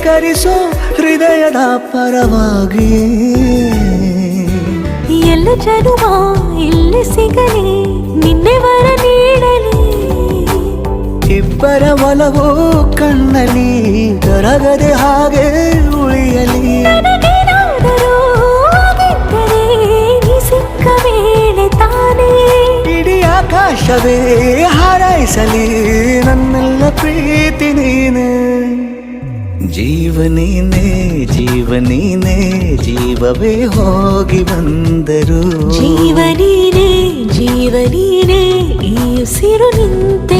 ಸ್ವೀಕರಿಸೋ ಹೃದಯದ ಪರವಾಗಿ ಎಲ್ಲ ಜನುಮ ಇಲ್ಲಿ ಸಿಗಲಿ ನಿನ್ನೆ ವರ ನೀಡಲಿ ಇಬ್ಬರ ಒಲವು ಕಣ್ಣಲ್ಲಿ ಕರಗದೆ ಹಾಗೆ ಉಳಿಯಲಿ ನನಗೇನಾದರೂ ಆಗಿದ್ದರೆ ನೀ ಸಿಕ್ಕ ವೇಳೆ ತಾನೇ ಇಡೀ ಆಕಾಶವೇ ಹಾರೈಸಲಿ ನನ್ನೆಲ್ಲ ಪ್ರೀತಿ ನೀನೆ ಜೀವನೀನೇ ಜೀವನೀನೇ ಜೀವವೇ ಹೋಗಿ ಬಂದರು ಜೀವನೀನೇ ಜೀವನೀನೇ ಈ ಉಸಿರು ನಿಂತೆ